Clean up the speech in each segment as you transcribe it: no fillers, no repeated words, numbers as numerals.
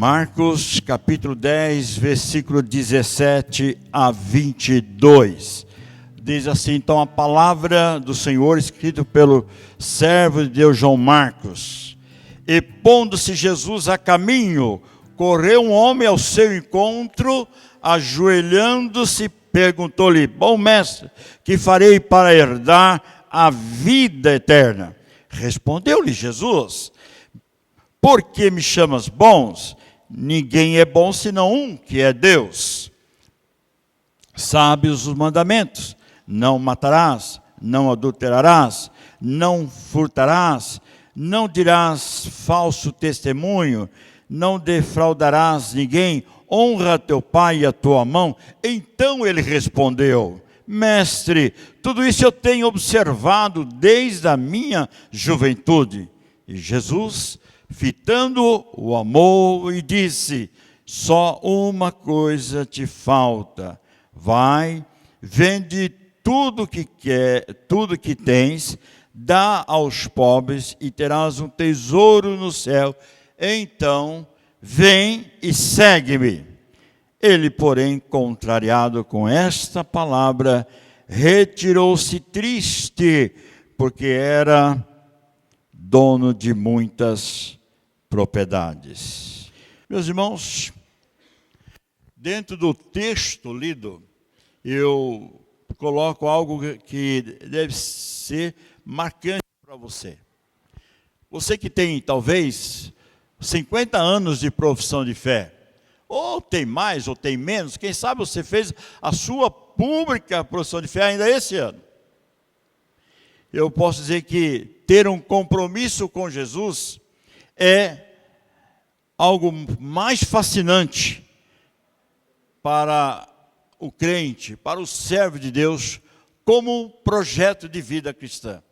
Marcos capítulo 10, versículo 17 a 22. Diz assim, então, a palavra do Senhor, escrito pelo servo de Deus João Marcos. E pondo-se Jesus a caminho, correu um homem ao seu encontro, ajoelhando-se, perguntou-lhe: bom mestre, que farei para herdar a vida eterna? Respondeu-lhe Jesus: por que me chamas bons? Ninguém é bom senão um, que é Deus. Sabes os mandamentos: não matarás, não adulterarás, não furtarás, não dirás falso testemunho, não defraudarás ninguém, honra teu pai e a tua mãe. Então ele respondeu: mestre, tudo isso eu tenho observado desde a minha juventude. E Jesus, fitando-o, o amou e disse: só uma coisa te falta. Vai, vende tudo que tens, dá aos pobres e terás um tesouro no céu. Então, vem e segue-me. Ele, porém, contrariado com esta palavra, retirou-se triste, porque era dono de muitas propriedades. Meus irmãos, dentro do texto lido, eu coloco algo que deve ser marcante para você. Você que tem, talvez, 50 anos de profissão de fé, ou tem mais, ou tem menos, quem sabe você fez a sua pública profissão de fé ainda esse ano. Eu posso dizer que ter um compromisso com Jesus é algo mais fascinante para o crente, para o servo de Deus, como projeto de vida cristã.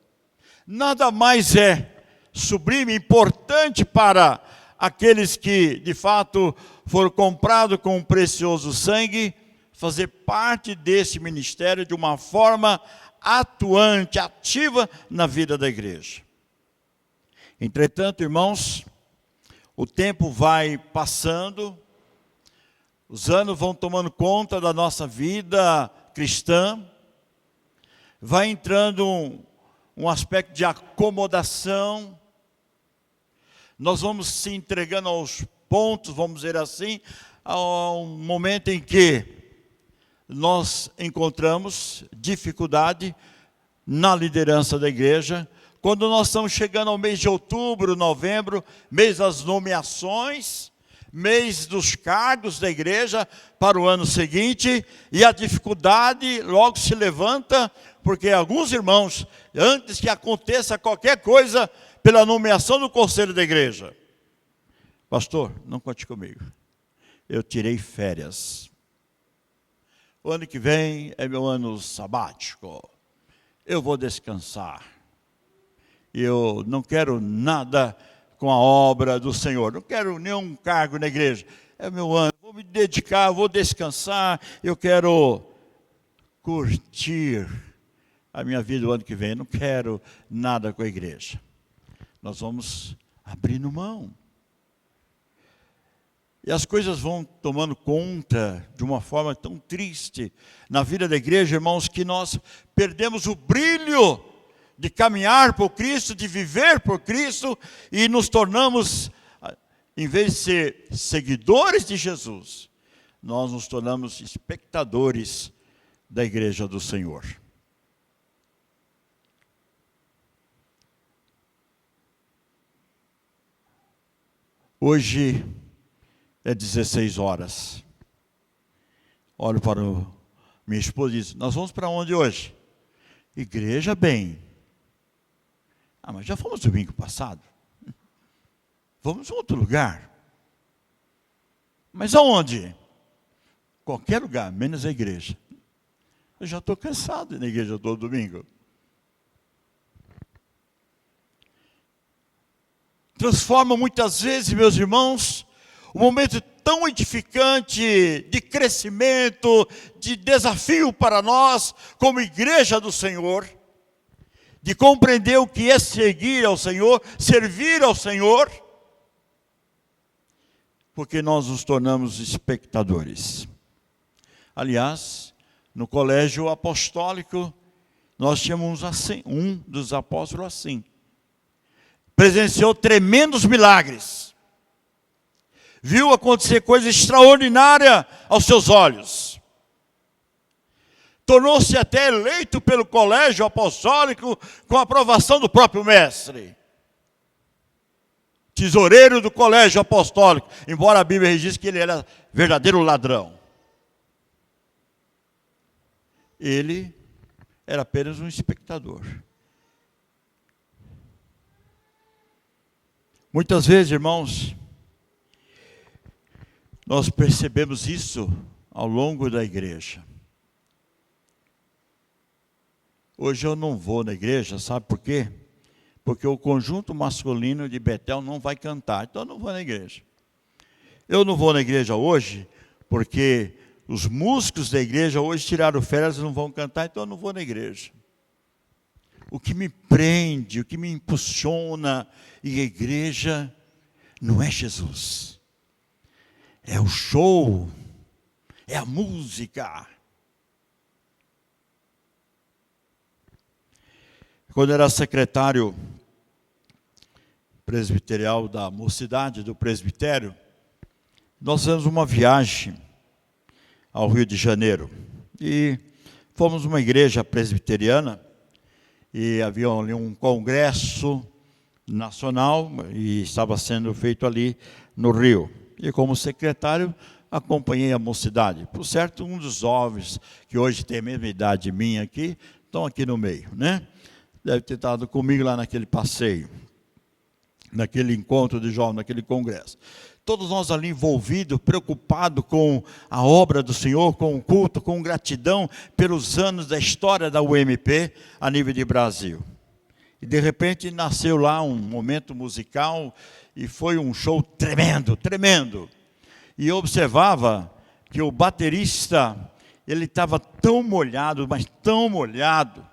Nada mais é sublime, importante para aqueles que, de fato, foram comprados com um precioso sangue, fazer parte desse ministério de uma forma atuante, ativa na vida da igreja. Entretanto, irmãos, o tempo vai passando, os anos vão tomando conta da nossa vida cristã, vai entrando um aspecto de acomodação, nós vamos se entregando aos pontos, vamos dizer assim, ao momento em que nós encontramos dificuldade na liderança da igreja, quando nós estamos chegando ao mês de outubro, novembro, mês das nomeações, mês dos cargos da igreja para o ano seguinte, e a dificuldade logo se levanta, porque alguns irmãos, antes que aconteça qualquer coisa, pela nomeação do conselho da igreja: pastor, não conte comigo, eu tirei férias, o ano que vem é meu ano sabático, eu vou descansar, eu não quero nada com a obra do Senhor, não quero nenhum cargo na igreja, é meu ano, vou me dedicar, vou descansar, eu quero curtir a minha vida o ano que vem, não quero nada com a igreja. Nós vamos abrindo mão. E as coisas vão tomando conta de uma forma tão triste na vida da igreja, irmãos, que nós perdemos o brilho de caminhar por Cristo, de viver por Cristo, e nos tornamos, em vez de ser seguidores de Jesus, nós nos tornamos espectadores da igreja do Senhor. Hoje é 16 horas. Olho para minha esposa e diz: nós vamos para onde hoje? Igreja, bem. Ah, mas já fomos domingo passado. Vamos a outro lugar. Mas aonde? Qualquer lugar, menos a igreja. Eu já estou cansado de ir na igreja todo domingo. Transforma muitas vezes, meus irmãos, um momento tão edificante de crescimento, de desafio para nós, como igreja do Senhor, de compreender o que é seguir ao Senhor, servir ao Senhor, porque nós nos tornamos espectadores. Aliás, no colégio apostólico, nós tínhamos assim, um dos apóstolos assim. Presenciou tremendos milagres. Viu acontecer coisa extraordinária aos seus olhos. Tornou-se até eleito pelo colégio apostólico com a aprovação do próprio mestre. Tesoureiro do colégio apostólico, embora a Bíblia registre que ele era verdadeiro ladrão. Ele era apenas um espectador. Muitas vezes, irmãos, nós percebemos isso ao longo da igreja. Hoje eu não vou na igreja, sabe por quê? Porque o conjunto masculino de Betel não vai cantar, então eu não vou na igreja. Eu não vou na igreja hoje, porque os músicos da igreja hoje tiraram férias e não vão cantar, então eu não vou na igreja. O que me prende, o que me impulsiona em igreja não é Jesus. É o show, é a música. Quando era secretário presbiterial da mocidade, do presbitério, nós fizemos uma viagem ao Rio de Janeiro. E fomos numa igreja presbiteriana, e havia ali um congresso nacional, e estava sendo feito ali no Rio. E como secretário, acompanhei a mocidade. Por certo, um dos jovens, que hoje tem a mesma idade minha aqui, estão aqui no meio, né? Deve ter estado comigo lá naquele passeio, naquele encontro de jovens, naquele congresso. Todos nós ali envolvidos, preocupados com a obra do Senhor, com o culto, com gratidão pelos anos da história da UMP a nível de Brasil. E de repente nasceu lá um momento musical e foi um show tremendo, tremendo. E eu observava que o baterista, ele estava tão molhado, mas tão molhado,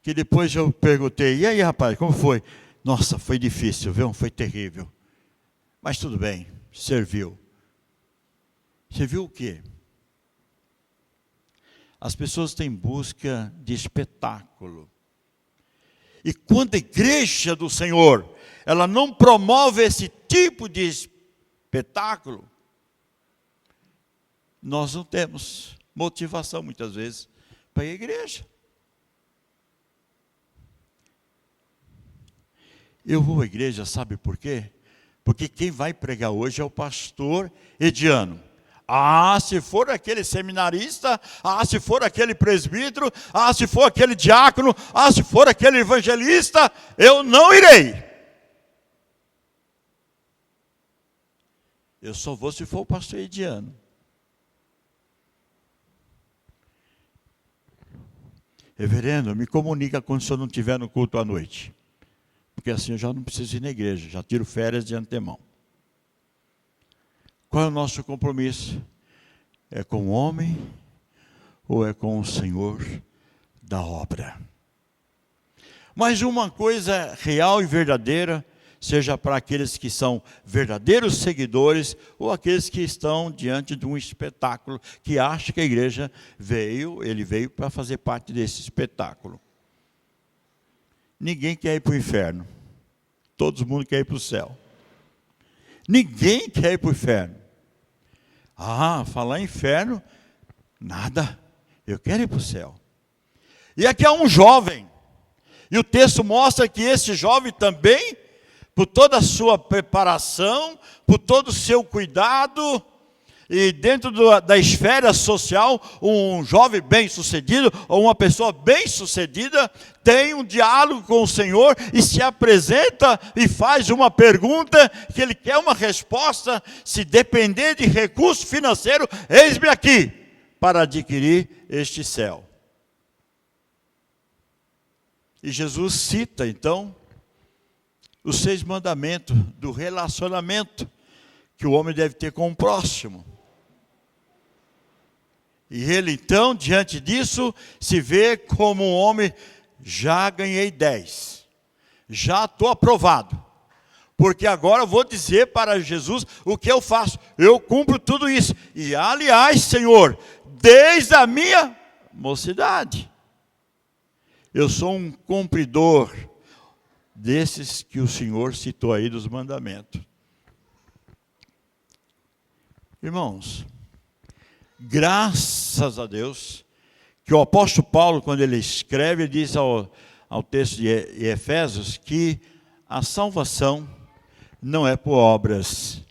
que depois eu perguntei, e aí rapaz, como foi? Nossa, foi difícil, viu? Foi terrível. Mas tudo bem, serviu. Serviu o quê? As pessoas têm busca de espetáculo. E quando a igreja do Senhor, ela não promove esse tipo de espetáculo, nós não temos motivação muitas vezes para ir à igreja. Eu vou à igreja, sabe por quê? Porque quem vai pregar hoje é o pastor Ediano. Ah, se for aquele seminarista, ah, se for aquele presbítero, ah, se for aquele diácono, ah, se for aquele evangelista, eu não irei. Eu só vou se for o pastor Ediano. Reverendo, me comunica quando o senhor não estiver no culto à noite. Porque assim eu já não preciso ir na igreja, já tiro férias de antemão. Qual é o nosso compromisso? É com o homem ou é com o Senhor da obra? Mas uma coisa real e verdadeira, seja para aqueles que são verdadeiros seguidores ou aqueles que estão diante de um espetáculo, que acham que a igreja ele veio para fazer parte desse espetáculo. Ninguém quer ir para o inferno. Todo mundo quer ir para o céu. Ninguém quer ir para o inferno. Ah, falar em inferno, nada. Eu quero ir para o céu. E aqui há um jovem. E o texto mostra que esse jovem também, por toda a sua preparação, por todo o seu cuidado, e dentro da esfera social, um jovem bem-sucedido, ou uma pessoa bem-sucedida, tem um diálogo com o Senhor e se apresenta e faz uma pergunta, que ele quer uma resposta. Se depender de recurso financeiro, eis-me aqui, para adquirir este céu. E Jesus cita, então, os 6 mandamentos do relacionamento que o homem deve ter com o próximo. E ele, então, diante disso, se vê como um homem, já ganhei 10. já estou aprovado. Porque agora eu vou dizer para Jesus o que eu faço. Eu cumpro tudo isso. E aliás, Senhor, desde a minha mocidade, eu sou um cumpridor desses que o Senhor citou aí dos mandamentos. Irmãos, graças a Deus, que o apóstolo Paulo, quando ele escreve, ele diz ao texto de Efésios que a salvação não é por obras.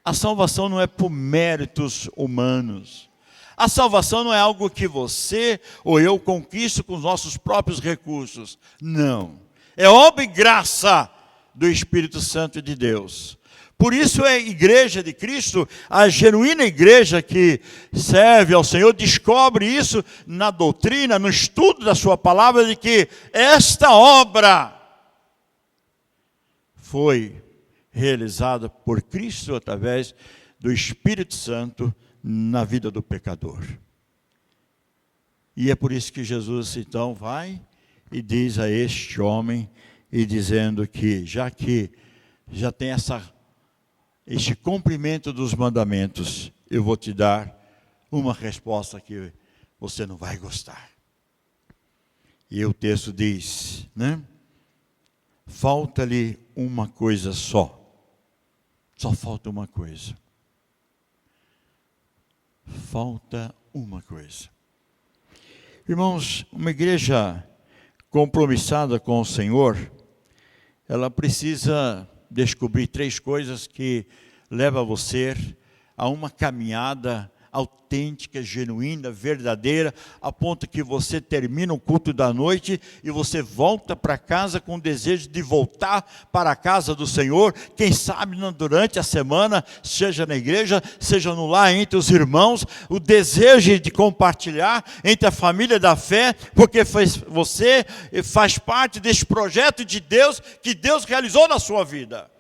A salvação não é por méritos humanos. A salvação não é algo que você ou eu conquisto com os nossos próprios recursos. Não. É obra e graça do Espírito Santo de Deus. Por isso a igreja de Cristo, a genuína igreja que serve ao Senhor, descobre isso na doutrina, no estudo da sua palavra, de que esta obra foi realizada por Cristo através do Espírito Santo na vida do pecador. E é por isso que Jesus então vai e diz a este homem, e dizendo que já tem este cumprimento dos mandamentos, eu vou te dar uma resposta que você não vai gostar. E o texto diz, né? Falta-lhe uma coisa só. Só falta uma coisa. Falta uma coisa. Irmãos, uma igreja compromissada com o Senhor, ela precisa descobrir 3 coisas que levam você a uma caminhada autêntica, genuína, verdadeira, a ponto que você termina o culto da noite e você volta para casa com o desejo de voltar para a casa do Senhor, quem sabe durante a semana, seja na igreja, seja no lar entre os irmãos, o desejo de compartilhar entre a família da fé, porque você faz parte desse projeto de Deus, que Deus realizou na sua vida.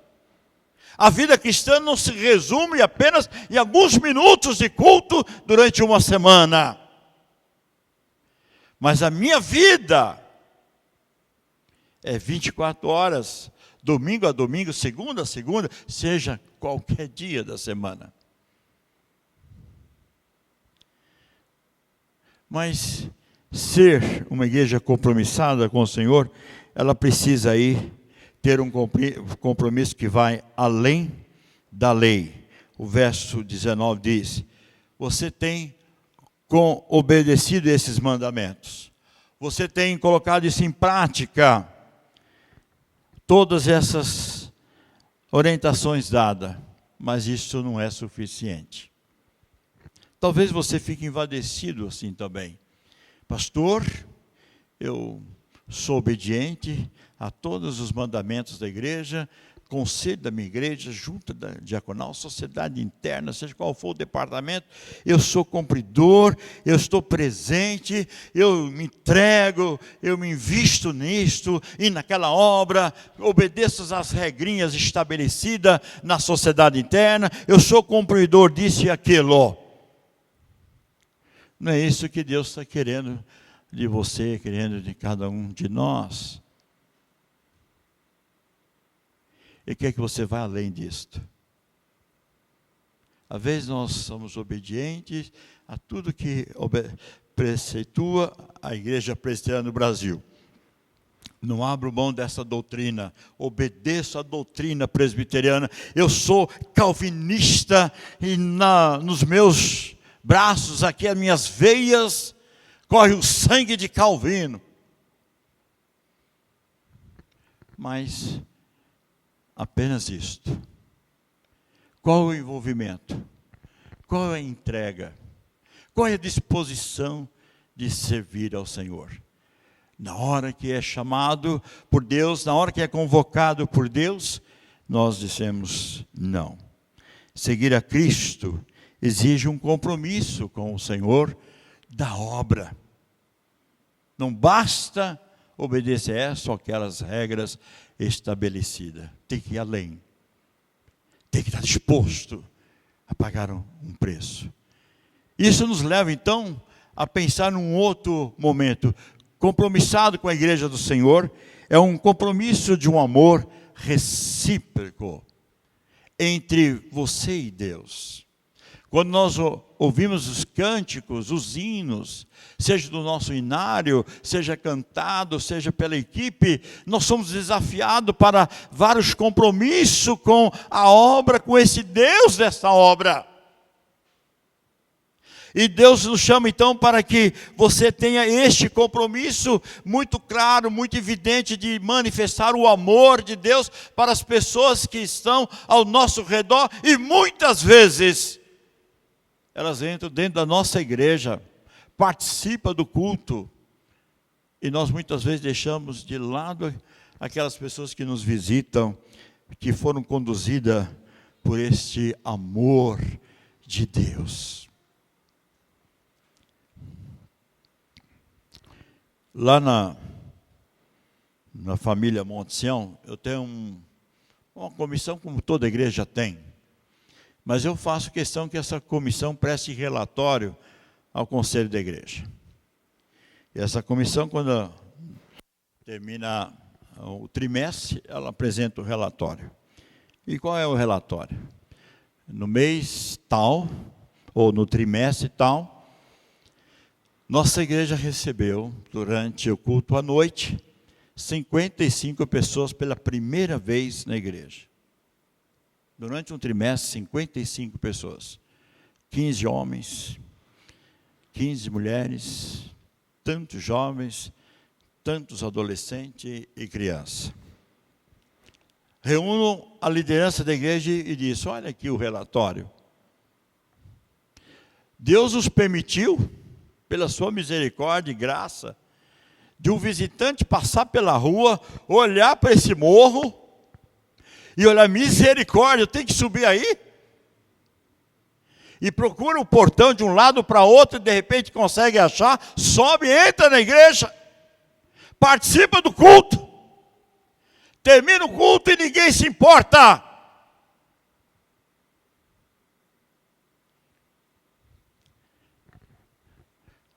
A vida cristã não se resume apenas em alguns minutos de culto durante uma semana. Mas a minha vida é 24 horas, domingo a domingo, segunda a segunda, seja qualquer dia da semana. Mas ser uma igreja compromissada com o Senhor, ela precisa ter um compromisso que vai além da lei. O verso 19 diz: você tem obedecido esses mandamentos, você tem colocado isso em prática, todas essas orientações dadas, mas isso não é suficiente. Talvez você fique envadecido assim também. Pastor, eu sou obediente a todos os mandamentos da igreja, conselho da minha igreja, junta da diaconal, sociedade interna, seja qual for o departamento, eu sou cumpridor, eu estou presente, eu me entrego, eu me invisto nisto e naquela obra, obedeço às regrinhas estabelecidas na sociedade interna, eu sou cumpridor disso e aquilo. Não é isso que Deus está querendo de você, querendo de cada um de nós. Ele quer que você vá além disto. Às vezes nós somos obedientes a tudo que preceitua a Igreja Presbiteriana no Brasil. Não abro mão dessa doutrina, obedeço a doutrina presbiteriana. Eu sou calvinista e nos meus braços, aqui as minhas veias, corre o sangue de Calvino. Mas apenas isto. Qual é o envolvimento? Qual é a entrega? Qual é a disposição de servir ao Senhor? Na hora que é chamado por Deus, na hora que é convocado por Deus, nós dissemos não. Seguir a Cristo exige um compromisso com o Senhor da obra. Não basta obedecer essa ou aquelas regras estabelecidas. Tem que ir além. Tem que estar disposto a pagar um preço. Isso nos leva então a pensar num outro momento. Compromissado com a igreja do Senhor, é um compromisso de um amor recíproco entre você e Deus. Quando nós ouvimos os cânticos, os hinos, seja do nosso inário, seja cantado, seja pela equipe, nós somos desafiados para vários compromissos com a obra, com esse Deus dessa obra. E Deus nos chama então para que você tenha este compromisso muito claro, muito evidente de manifestar o amor de Deus para as pessoas que estão ao nosso redor. E muitas vezes elas entram dentro da nossa igreja, participam do culto. E nós muitas vezes deixamos de lado aquelas pessoas que nos visitam, que foram conduzidas por este amor de Deus. Lá na família Monte Sião, eu tenho uma comissão como toda igreja tem. Mas eu faço questão que essa comissão preste relatório ao conselho da igreja. E essa comissão, quando termina o trimestre, ela apresenta o relatório. E qual é o relatório? No mês tal, ou no trimestre tal, nossa igreja recebeu, durante o culto à noite, 55 pessoas pela primeira vez na igreja. Durante um trimestre, 55 pessoas. 15 homens, 15 mulheres, tantos jovens, tantos adolescentes e crianças. Reúno a liderança da igreja e disse: olha aqui o relatório. Deus nos permitiu, pela sua misericórdia e graça, de um visitante passar pela rua, olhar para esse morro e olhar: misericórdia, eu tenho que subir aí? E procura o portão de um lado para outro, e de repente consegue achar, sobe, entra na igreja, participa do culto, termina o culto e ninguém se importa.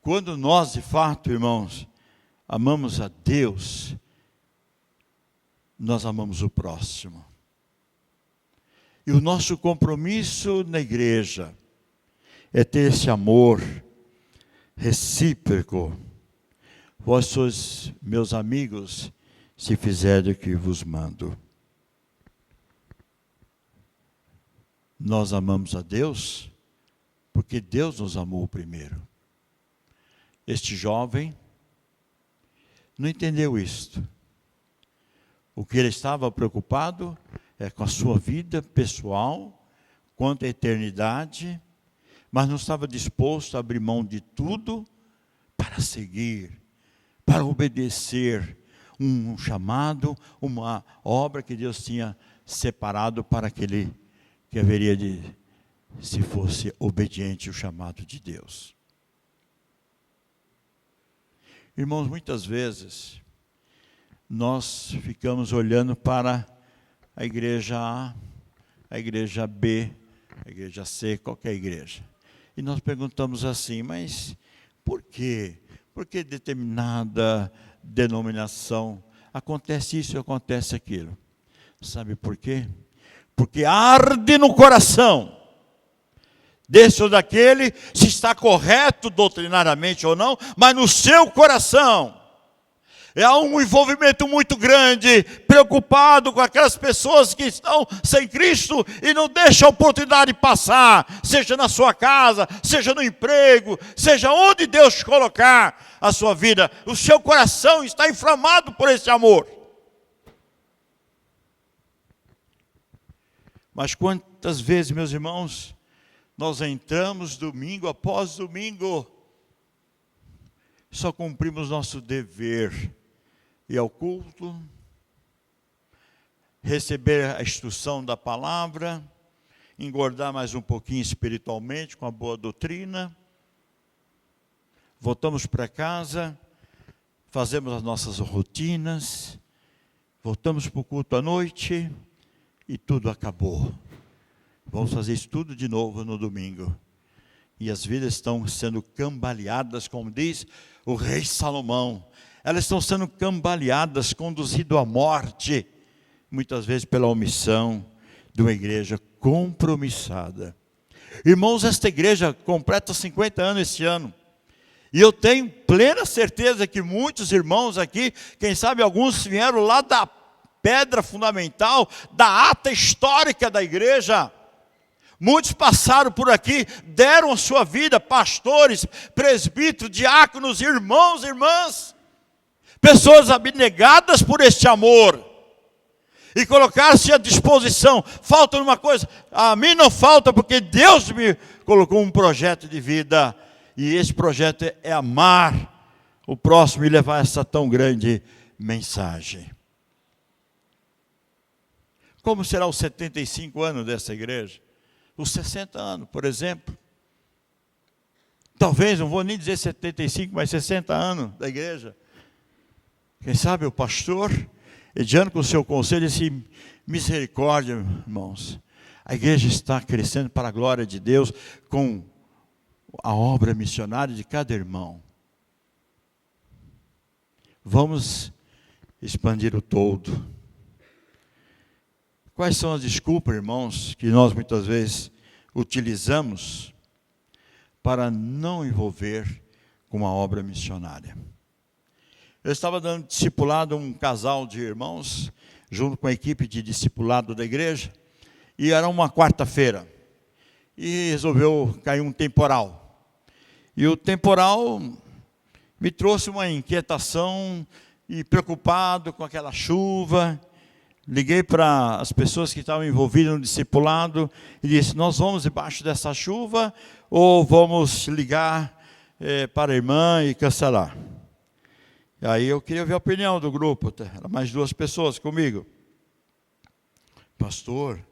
Quando nós, de fato, irmãos, amamos a Deus, nós amamos o próximo. E o nosso compromisso na igreja é ter esse amor recíproco. Vós sois meus amigos, se fizerem o que vos mando. Nós amamos a Deus, porque Deus nos amou primeiro. Este jovem não entendeu isto. O que ele estava preocupado é com a sua vida pessoal, quanto à eternidade, mas não estava disposto a abrir mão de tudo para seguir, para obedecer um chamado, uma obra que Deus tinha separado para aquele que haveria de, se fosse obediente ao chamado de Deus. Irmãos, muitas vezes nós ficamos olhando para a igreja A, a igreja B, a igreja C, qualquer igreja. E nós perguntamos assim: mas por quê? Por que determinada denominação acontece isso e acontece aquilo? Sabe por quê? Porque arde no coração desse ou daquele, se está correto doutrinariamente ou não, mas no seu coração há um envolvimento muito grande, preocupado com aquelas pessoas que estão sem Cristo e não deixa a oportunidade passar, seja na sua casa, seja no emprego, seja onde Deus colocar a sua vida. O seu coração está inflamado por esse amor. Mas quantas vezes, meus irmãos, nós entramos domingo após domingo, só cumprimos nosso dever, ir ao culto, receber a instrução da palavra, engordar mais um pouquinho espiritualmente com a boa doutrina, voltamos para casa, fazemos as nossas rotinas, voltamos para o culto à noite e tudo acabou. Vamos fazer isso tudo de novo no domingo. E as vidas estão sendo cambaleadas, como diz o rei Salomão. elas estão sendo cambaleadas, conduzidas à morte, muitas vezes pela omissão de uma igreja compromissada. Irmãos, esta igreja completa 50 anos esse ano. E eu tenho plena certeza que muitos irmãos aqui, quem sabe alguns vieram lá da pedra fundamental, da ata histórica da igreja. Muitos passaram por aqui, deram a sua vida, pastores, presbíteros, diáconos, irmãos, irmãs. Pessoas abnegadas por este amor. E colocar-se à disposição. Falta uma coisa, a mim não falta, porque Deus me colocou um projeto de vida. E esse projeto é amar o próximo e levar essa tão grande mensagem. Como será os 75 anos dessa igreja? Os 60 anos, por exemplo. Talvez, não vou nem dizer 75, mas 60 anos da igreja. Quem sabe o pastor, diante com o seu conselho, disse: misericórdia, irmãos. A igreja está crescendo para a glória de Deus com a obra missionária de cada irmão. Vamos expandir o todo. Quais são as desculpas, irmãos, que nós muitas vezes utilizamos para não envolver com a obra missionária? Eu estava dando discipulado a um casal de irmãos, junto com a equipe de discipulado da igreja, e era uma quarta-feira, e resolveu cair um temporal. E o temporal me trouxe uma inquietação, e preocupado com aquela chuva. Liguei para as pessoas que estavam envolvidas no discipulado e disse: nós vamos debaixo dessa chuva ou vamos ligar para a irmã e cancelar? E aí eu queria ver a opinião do grupo, eram mais 2 pessoas comigo. Pastor,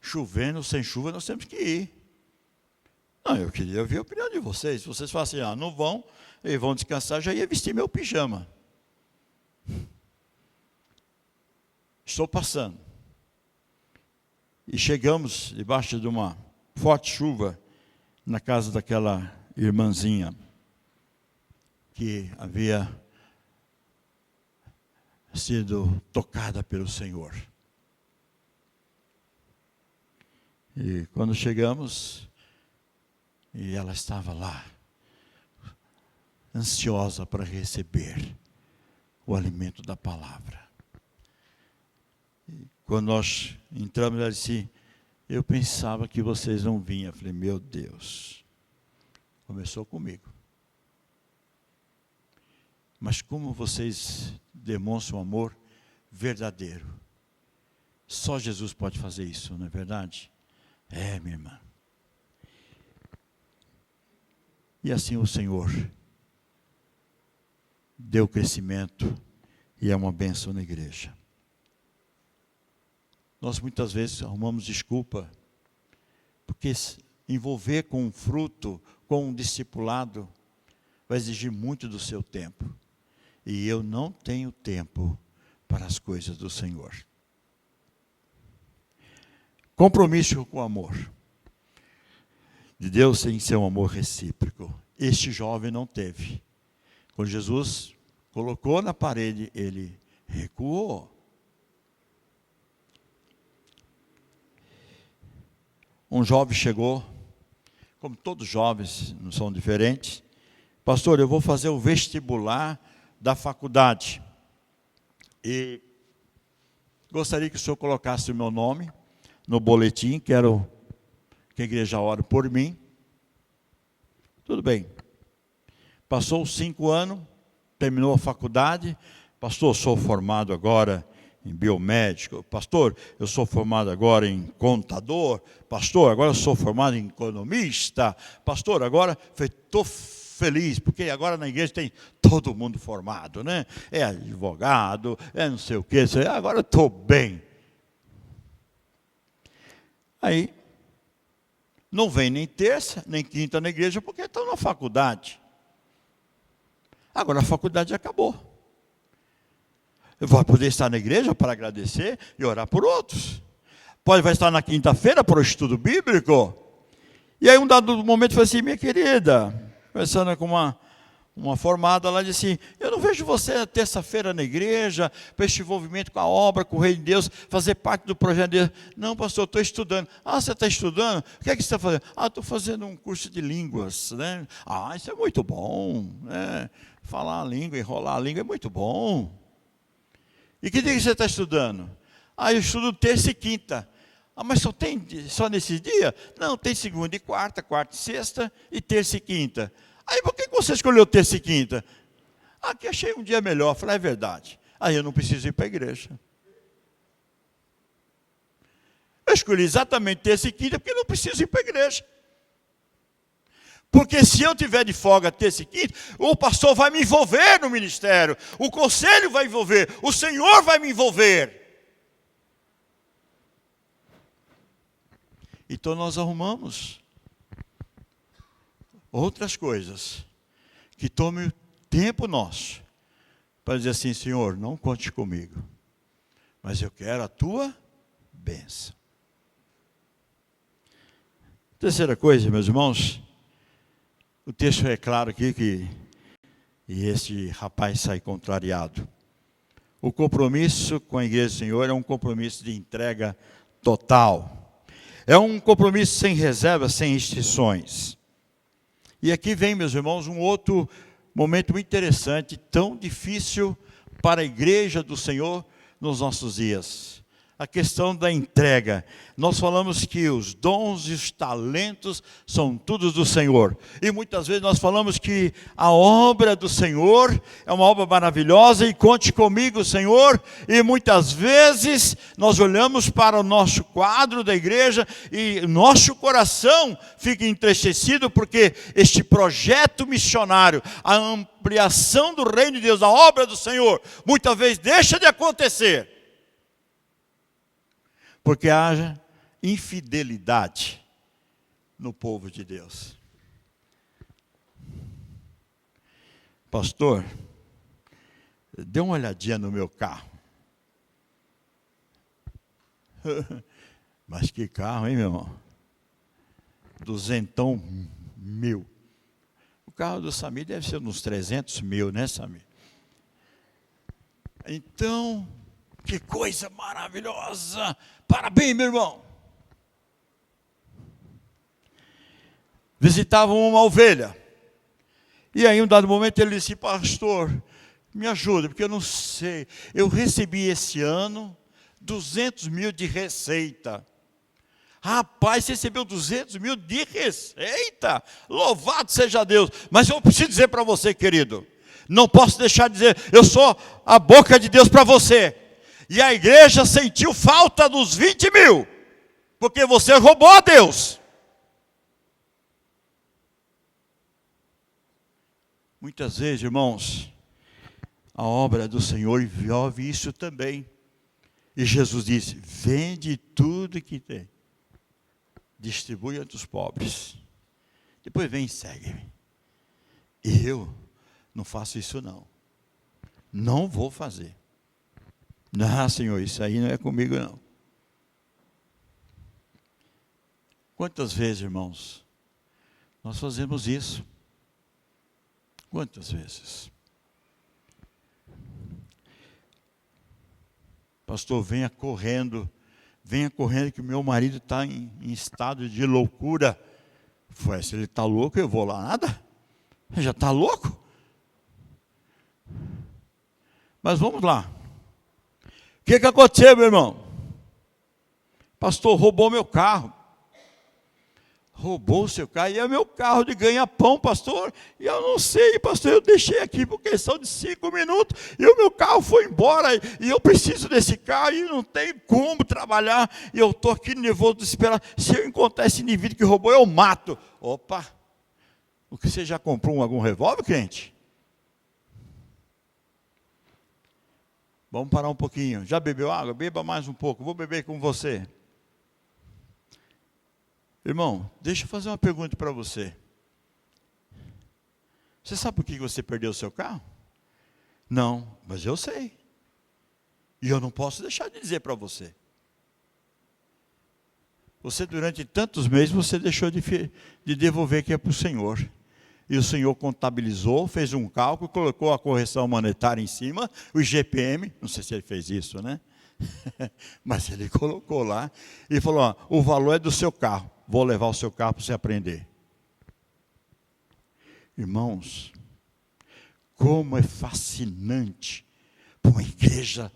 chovendo, sem chuva, nós temos que ir. Não, eu queria ver a opinião de vocês. Se vocês falam assim, não vão, e vão descansar, já ia vestir meu pijama. Estou passando. E chegamos debaixo de uma forte chuva na casa daquela irmãzinha que havia sido tocada pelo Senhor. E quando chegamos, e ela estava lá, ansiosa para receber o alimento da palavra. Quando nós entramos, ela disse: eu pensava que vocês não vinham. Eu falei: meu Deus. Começou comigo. Mas como vocês demonstram amor verdadeiro. Só Jesus pode fazer isso, não é verdade? É, minha irmã. E assim o Senhor deu crescimento e é uma bênção na igreja. Nós muitas vezes arrumamos desculpa, porque envolver com um fruto, com um discipulado, vai exigir muito do seu tempo. E eu não tenho tempo para as coisas do Senhor. Compromisso com o amor de Deus tem que ser um amor recíproco. Este jovem não teve. Quando Jesus colocou na parede, ele recuou. Um jovem chegou, como todos os jovens, não são diferentes. Pastor, eu vou fazer o vestibular da faculdade. E gostaria que o senhor colocasse o meu nome no boletim, quero que a igreja ore por mim. Tudo bem. Passou 5 anos, terminou a faculdade. Pastor, sou formado agora em biomédico. Pastor, eu sou formado agora em contador. Pastor, agora eu sou formado em economista. Pastor, agora estou feliz, porque agora na igreja tem todo mundo formado, né? É advogado, é não sei o quê. Agora eu estou bem. Aí, não vem nem terça, nem quinta na igreja, porque estão na faculdade. Agora a faculdade acabou. Vai poder estar na igreja para agradecer e orar por outros. Vai estar na quinta-feira para o estudo bíblico. E aí um dado momento eu falei assim: minha querida, conversando com uma formada lá, disse assim: eu não vejo você terça-feira na igreja, para este envolvimento com a obra, com o reino de Deus, fazer parte do projeto de Deus. Não, pastor, eu estou estudando. Ah, você está estudando? O que é que você está fazendo? Ah, estou fazendo um curso de línguas, né? Ah, isso é muito bom, né? Falar a língua, enrolar a língua é muito bom. E que dia que você está estudando? Ah, eu estudo terça e quinta. Ah, mas só nesses dias? Não, tem segunda e quarta, quarta e sexta e terça e quinta. Aí por que você escolheu terça e quinta? Ah, que achei um dia melhor. Falei, é verdade. Aí eu não preciso ir para a igreja. Eu escolhi exatamente terça e quinta porque eu não preciso ir para a igreja. Porque se eu tiver de folga terça e quinta, o pastor vai me envolver no ministério, o conselho vai envolver, o Senhor vai me envolver. Então nós arrumamos outras coisas que tomem o tempo nosso para dizer assim: Senhor, não conte comigo, mas eu quero a tua bênção. Terceira coisa, meus irmãos, o texto é claro aqui e este rapaz sai contrariado. O compromisso com a igreja do Senhor é um compromisso de entrega total. É um compromisso sem reservas, sem restrições. E aqui vem, meus irmãos, um outro momento muito interessante, tão difícil para a igreja do Senhor nos nossos dias. A questão da entrega. Nós falamos que os dons e os talentos são todos do Senhor. E muitas vezes nós falamos que a obra do Senhor é uma obra maravilhosa e conte comigo, Senhor. E muitas vezes nós olhamos para o nosso quadro da igreja e nosso coração fica entristecido porque este projeto missionário, a ampliação do reino de Deus, a obra do Senhor, muitas vezes deixa de acontecer. Porque haja infidelidade no povo de Deus. Pastor, dê uma olhadinha no meu carro. Mas que carro, hein, meu irmão? 200 mil. O carro do Samir deve ser uns 300 mil, né, Samir? Então, que coisa maravilhosa! Parabéns, meu irmão! Visitavam uma ovelha. E aí, em um dado momento, ele disse: pastor, me ajuda, porque eu não sei. Eu recebi esse ano 200 mil de receita. Rapaz, você recebeu 200 mil de receita? Louvado seja Deus! Mas eu preciso dizer para você, querido, não posso deixar de dizer, eu sou a boca de Deus para você. E a igreja sentiu falta dos 20 mil, porque você roubou a Deus. Muitas vezes, irmãos, a obra do Senhor envolve isso também. E Jesus disse: vende tudo que tem, distribui entre os pobres, depois vem e segue-me. E eu não faço isso não. Não vou fazer. Não, Senhor, isso aí não é comigo não. Quantas vezes, irmãos, nós fazemos isso? Quantas vezes? Pastor, venha correndo que o meu marido está em estado de loucura. Foi, se ele está louco, eu vou lá, nada? Ele já está louco? Mas vamos lá. O que aconteceu, meu irmão? Pastor, roubou meu carro. Roubou o seu carro, e é meu carro de ganha-pão, pastor. E eu não sei, pastor, eu deixei aqui por questão de 5 minutos, e o meu carro foi embora, e eu preciso desse carro, e não tenho como trabalhar, e eu estou aqui nervoso, desesperado. Se eu encontrar esse indivíduo que roubou, eu mato. Opa, o que você já comprou algum revólver, crente? Vamos parar um pouquinho. Já bebeu água? Beba mais um pouco. Vou beber com você. Irmão, deixa eu fazer uma pergunta para você. Você sabe por que você perdeu o seu carro? Não, mas eu sei. E eu não posso deixar de dizer para você. Você, durante tantos meses, você deixou de devolver que é para o Senhor. E o Senhor contabilizou, fez um cálculo, colocou a correção monetária em cima, o IGPM, não sei se ele fez isso, né? Mas ele colocou lá e falou, ó, o valor é do seu carro, vou levar o seu carro para você aprender. Irmãos, como é fascinante para uma igreja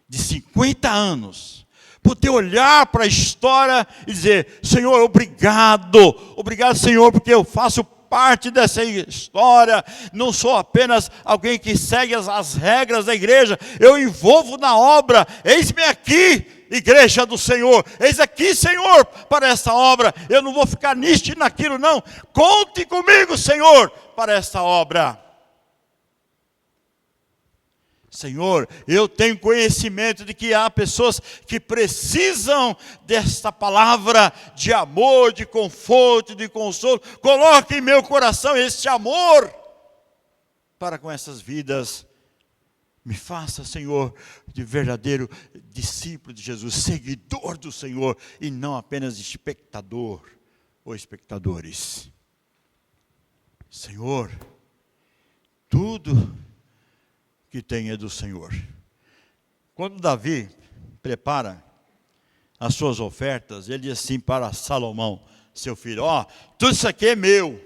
de 50 anos, poder olhar para a história e dizer, Senhor, obrigado Senhor, porque eu faço parte dessa história, não sou apenas alguém que segue as regras da igreja, eu envolvo na obra, eis-me aqui, igreja do Senhor, eis aqui, Senhor, para essa obra, eu não vou ficar nisto e naquilo não, conte comigo, Senhor, para essa obra. Senhor, eu tenho conhecimento de que há pessoas que precisam desta palavra de amor, de conforto, de consolo. Coloque em meu coração este amor para com essas vidas. Me faça, Senhor, de verdadeiro discípulo de Jesus, seguidor do Senhor e não apenas espectador ou espectadores. Senhor, tudo que tem é do Senhor. Quando Davi prepara as suas ofertas, ele diz assim para Salomão, seu filho, ó, tudo isso aqui é meu,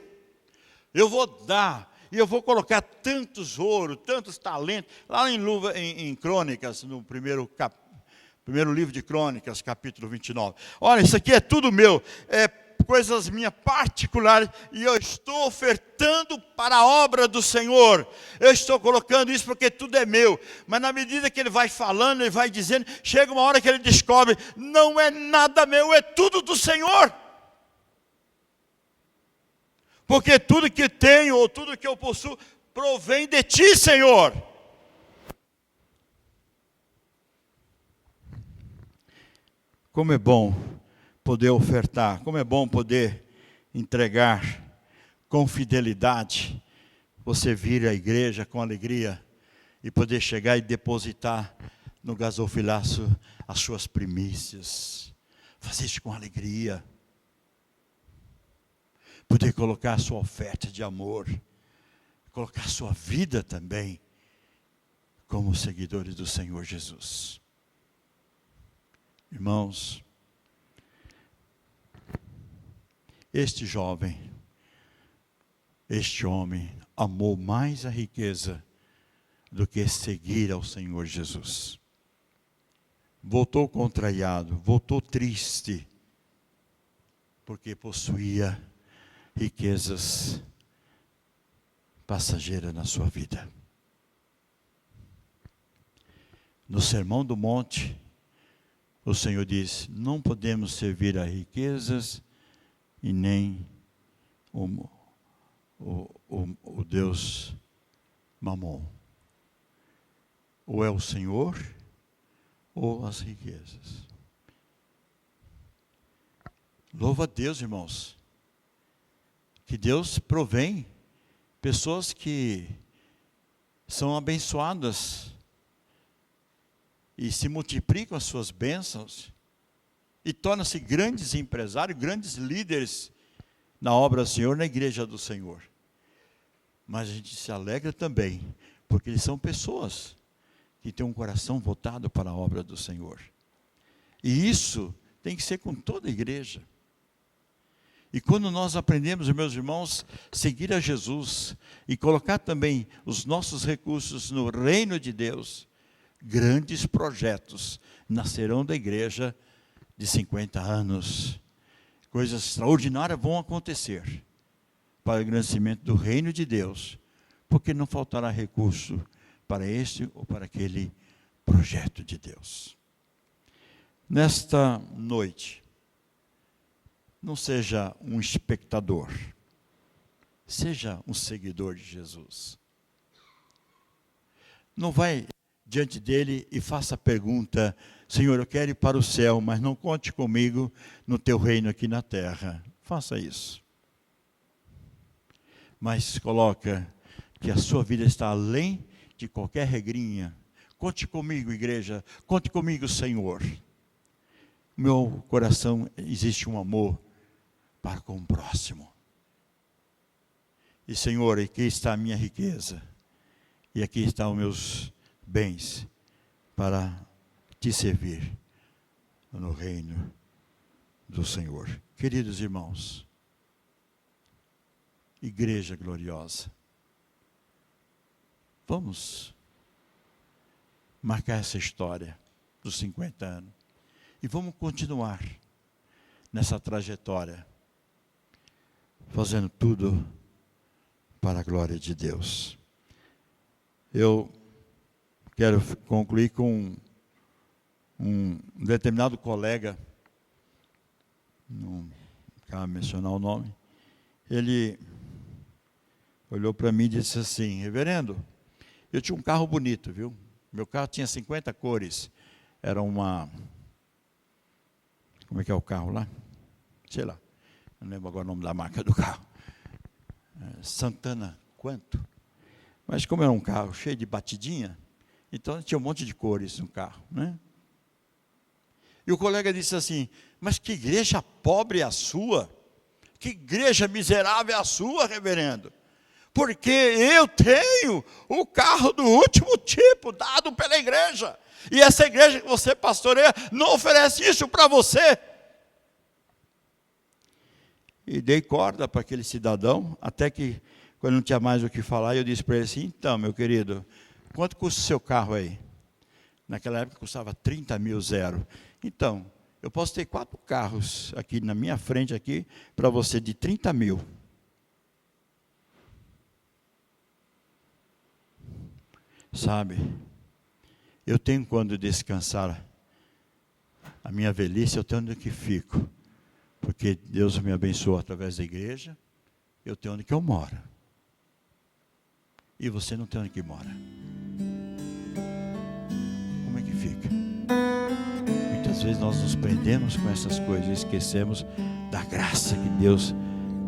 eu vou dar, e eu vou colocar tantos ouro, tantos talentos, lá em Crônicas, no primeiro livro de Crônicas, capítulo 29, olha, isso aqui é tudo meu, coisas minhas particulares, e eu estou ofertando para a obra do Senhor, eu estou colocando isso porque tudo é meu, mas na medida que ele vai falando, ele vai dizendo, chega uma hora que ele descobre, não é nada meu, é tudo do Senhor, porque tudo que tenho, ou tudo que eu possuo, provém de ti, Senhor. Como é bom poder ofertar, como é bom poder entregar com fidelidade, você vir à igreja com alegria e poder chegar e depositar no gasofilaço as suas primícias, fazer isso com alegria, poder colocar a sua oferta de amor, colocar a sua vida também como seguidores do Senhor Jesus. Irmãos, este jovem, este homem, amou mais a riqueza do que seguir ao Senhor Jesus. Voltou contrariado, voltou triste, porque possuía riquezas passageiras na sua vida. No Sermão do Monte, o Senhor diz, não podemos servir a riquezas e nem o Deus Mamon. Ou é o Senhor, ou as riquezas. Louva a Deus, irmãos, que Deus provém pessoas que são abençoadas e se multiplicam as suas bênçãos e tornam-se grandes empresários, grandes líderes na obra do Senhor, na igreja do Senhor. Mas a gente se alegra também, porque eles são pessoas que têm um coração voltado para a obra do Senhor. E isso tem que ser com toda a igreja. E quando nós aprendemos, meus irmãos, seguir a Jesus e colocar também os nossos recursos no reino de Deus, grandes projetos nascerão da igreja de 50 anos. Coisas extraordinárias vão acontecer para o engrandecimento do reino de Deus, porque não faltará recurso para este ou para aquele projeto de Deus. Nesta noite, não seja um espectador, seja um seguidor de Jesus. Não vai diante dele e faça a pergunta, Senhor, eu quero ir para o céu, mas não conte comigo no teu reino aqui na terra. Faça isso. Mas coloca que a sua vida está além de qualquer regrinha. Conte comigo, igreja, conte comigo, Senhor. No meu coração existe um amor para com o próximo. E Senhor, aqui está a minha riqueza. E aqui estão os meus bens para te servir no reino do Senhor. Queridos irmãos, igreja gloriosa, vamos marcar essa história dos 50 anos e vamos continuar nessa trajetória, fazendo tudo para a glória de Deus. Eu quero concluir com um determinado colega, não quero mencionar o nome, ele olhou para mim e disse assim: reverendo, eu tinha um carro bonito, viu? Meu carro tinha 50 cores, era uma, como é que é o carro lá? Sei lá, não lembro agora o nome da marca do carro, Santana, quanto? Mas como era um carro cheio de batidinha, então tinha um monte de cores no carro, né? E o colega disse assim: mas que igreja pobre é a sua? Que igreja miserável é a sua, reverendo? Porque eu tenho o carro do último tipo, dado pela igreja. E essa igreja que você pastoreia não oferece isso para você. E dei corda para aquele cidadão, até que, quando não tinha mais o que falar, eu disse para ele assim: então, meu querido, quanto custa o seu carro aí? Naquela época custava 30 mil zero. Então, eu posso ter 4 carros aqui na minha frente aqui para você de 30 mil. Sabe, eu tenho quando descansar a minha velhice, eu tenho onde que fico. Porque Deus me abençoou através da igreja, eu tenho onde que eu moro. E você não tem onde que mora. Como é que fica? Muitas vezes nós nos prendemos com essas coisas e esquecemos da graça que Deus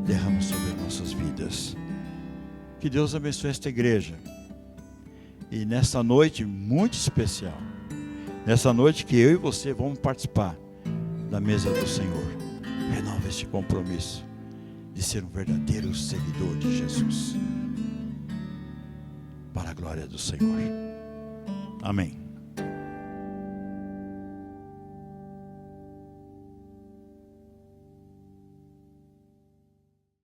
derrama sobre as nossas vidas. Que Deus abençoe esta igreja. E nessa noite muito especial, nessa noite que eu e você vamos participar da mesa do Senhor, renova este compromisso de ser um verdadeiro seguidor de Jesus, para a glória do Senhor. Amém.